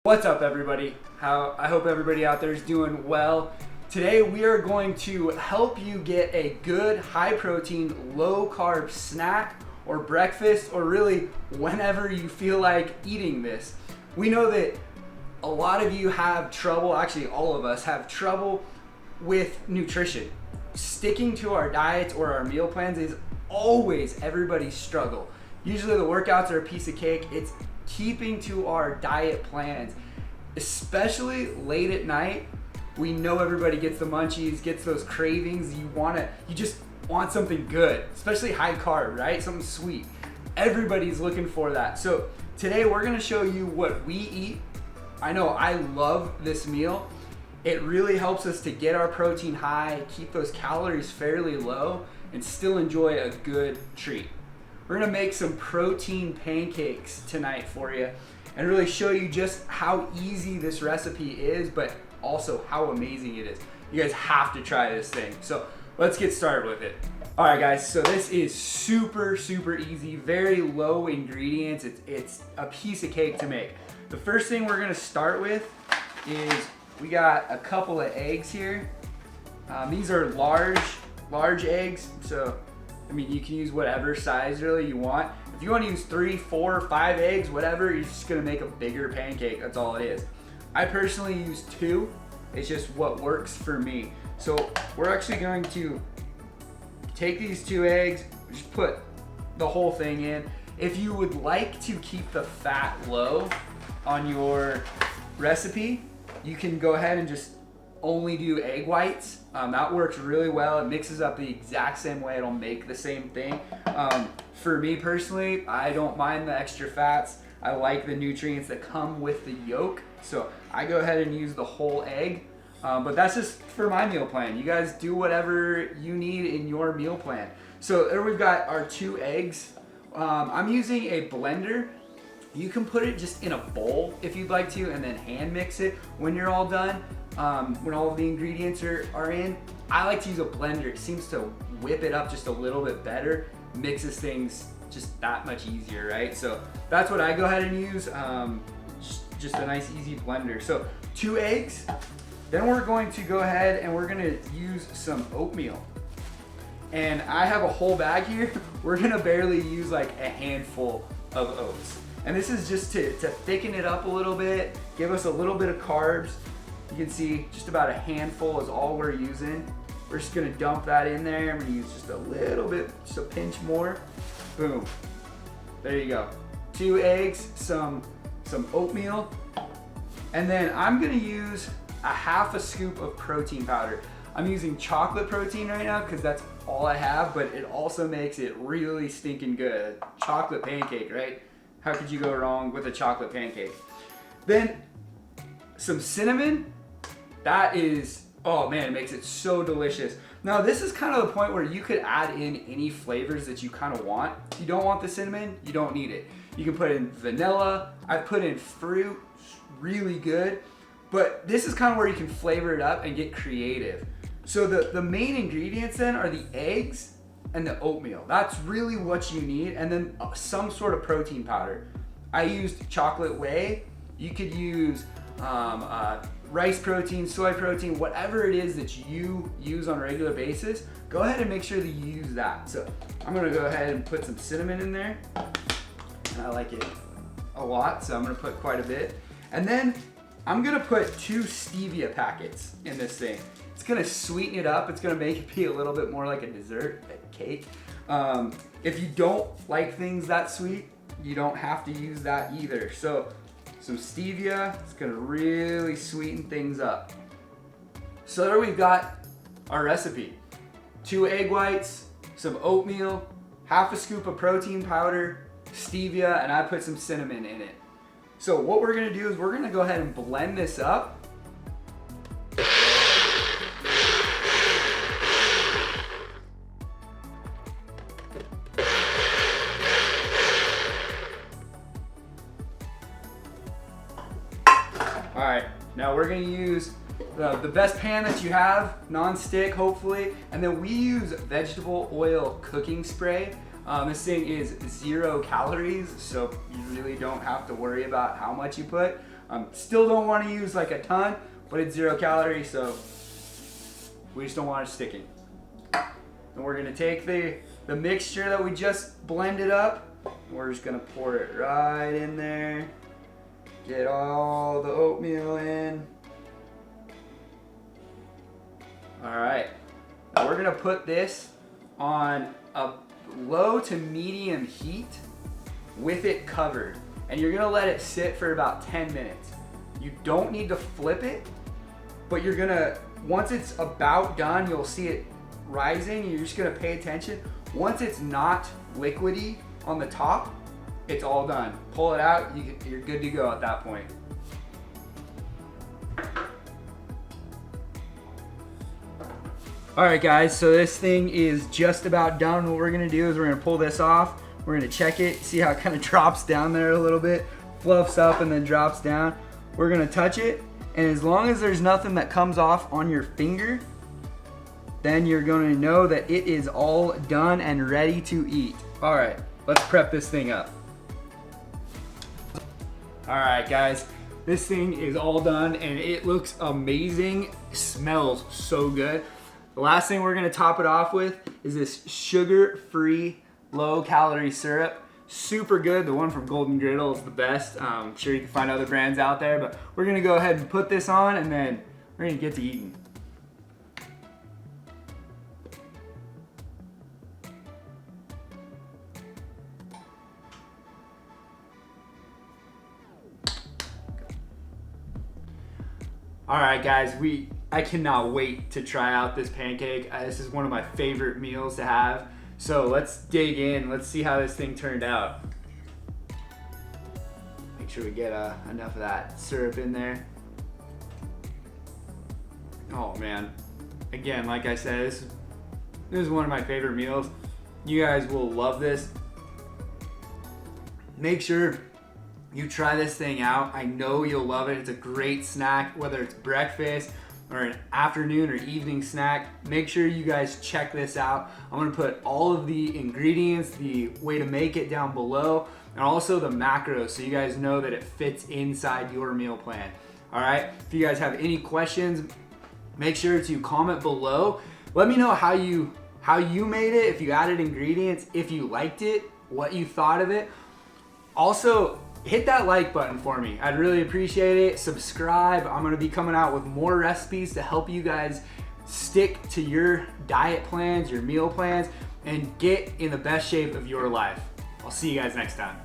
What's up, everybody? I hope everybody out there is doing well. Today we are going to help you get a good high protein, low carb snack or breakfast, or really whenever you feel like eating this. We know that a lot of you have trouble, actually all of us have trouble with nutrition. Sticking to our diets or our meal plans is always everybody's struggle. Usually the workouts are a piece of cake. It's keeping to our diet plans, especially late at night. We know everybody gets the munchies, gets those cravings. You just want something good, especially high carb, right? Something sweet. Everybody's looking for that. So today we're gonna show you what we eat. I know I love this meal. It really helps us to get our protein high, keep those calories fairly low, and still enjoy a good treat. We're gonna make some protein pancakes tonight for you and really show you just how easy this recipe is, but also how amazing it is. You guys have to try this thing. So let's get started with it. All right, guys, so this is super easy, very low ingredients. It's a piece of cake to make. The first thing we're gonna start with is we got a couple of eggs here. These are large eggs, so I mean, you can use whatever size really you want. If you want to use 3, 4, 5 eggs, whatever, you're just gonna make a bigger pancake. That's all it is. I personally use 2. It's just what works for me. So we're actually going to take these 2 eggs, just put the whole thing in. If you would like to keep the fat low on your recipe, you can go ahead and just only do egg whites. That works really well. It mixes up the exact same way. It'll make the same thing. For me personally, I don't mind the extra fats. I like the nutrients that come with the yolk. So I go ahead and use the whole egg. But that's just for my meal plan. You guys do whatever you need in your meal plan. So there we've got our 2 eggs. I'm using a blender. You can put it just in a bowl if you'd like to, and then hand mix it when you're all done. When all of the ingredients are in. I like to use a blender. It seems to whip it up just a little bit better, mixes things just that much easier, right? So that's what I go ahead and use, just a nice easy blender. So 2 eggs, then we're going to go ahead and we're gonna use some oatmeal. And I have a whole bag here. We're gonna barely use like a handful of oats. And this is just to thicken it up a little bit, give us a little bit of carbs. You can see just about a handful is all we're using. We're just gonna dump that in there. I'm gonna use just a little bit, just a pinch more. Boom, there you go. 2 eggs, some oatmeal, and then I'm gonna use a half a scoop of protein powder. I'm using chocolate protein right now because that's all I have, but it also makes it really stinking good. Chocolate pancake, right? How could you go wrong with a chocolate pancake? Then some cinnamon. That is, oh man, it makes it so delicious. Now this is kind of the point where you could add in any flavors that you kind of want. If you don't want the cinnamon, you don't need it. You can put in vanilla. I've put in fruit, really good. But this is kind of where you can flavor it up and get creative. So the main ingredients then are the eggs and the oatmeal. That's really what you need. And then some sort of protein powder. I used chocolate whey. You could use rice protein, soy protein, whatever it is that you use on a regular basis, go ahead and make sure that you use that. So I'm gonna go ahead and put some cinnamon in there. And I like it a lot, so I'm gonna put quite a bit. And then I'm gonna put 2 stevia packets in this thing. It's gonna sweeten it up. It's gonna make it be a little bit more like a dessert, a cake. If you don't like things that sweet, you don't have to use that either. So some stevia, it's gonna really sweeten things up. So there we've got our recipe. 2 egg whites, some oatmeal, half a scoop of protein powder, stevia, and I put some cinnamon in it. So what we're gonna do is we're gonna go ahead and blend this up. All right, now we're gonna use the best pan that you have, non-stick hopefully, and then we use vegetable oil cooking spray. This thing is 0 calories, so you really don't have to worry about how much you put. Still don't want to use like a ton, but it's 0 calories, so we just don't want it sticking. And we're gonna take the mixture that we just blended up, and we're just gonna pour it right in there. Get all the oatmeal in. All right, now we're gonna put this on a low to medium heat with it covered. And you're gonna let it sit for about 10 minutes. You don't need to flip it, but you're gonna, once it's about done, you'll see it rising. You're just gonna pay attention. Once it's not liquidy on the top, it's all done. Pull it out, you're good to go at that point. All right guys, so this thing is just about done. What we're gonna do is we're gonna pull this off. We're gonna check it, see how it kind of drops down there a little bit, fluffs up and then drops down. We're gonna touch it, and as long as there's nothing that comes off on your finger, then you're gonna know that it is all done and ready to eat. All right, let's prep this thing up. All right guys, this thing is all done and it looks amazing. It smells so good. The last thing we're gonna top it off with is this sugar-free low-calorie syrup. Super good. The one from Golden Griddle is the best. I'm sure you can find other brands out there, but we're gonna go ahead and put this on and then we're gonna get to eating. All right guys, I cannot wait to try out this pancake. This is one of my favorite meals to have. So let's dig in. Let's see how this thing turned out. Make sure we get enough of that syrup in there. Oh man. Again, like I said, this is one of my favorite meals. You guys will love this. Make sure you try this thing out. I know you'll love it. It's a great snack, whether it's breakfast or an afternoon or evening snack. Make sure you guys check this out. I'm gonna put all of the ingredients, the way to make it down below, and also the macros so you guys know that it fits inside your meal plan. All right, if you guys have any questions, make sure to comment below. Let me know how you made it, if you added ingredients, if you liked it, what you thought of it. Also, hit that like button for me. I'd really appreciate it. Subscribe. I'm gonna be coming out with more recipes to help you guys stick to your diet plans, your meal plans, and get in the best shape of your life. I'll see you guys next time.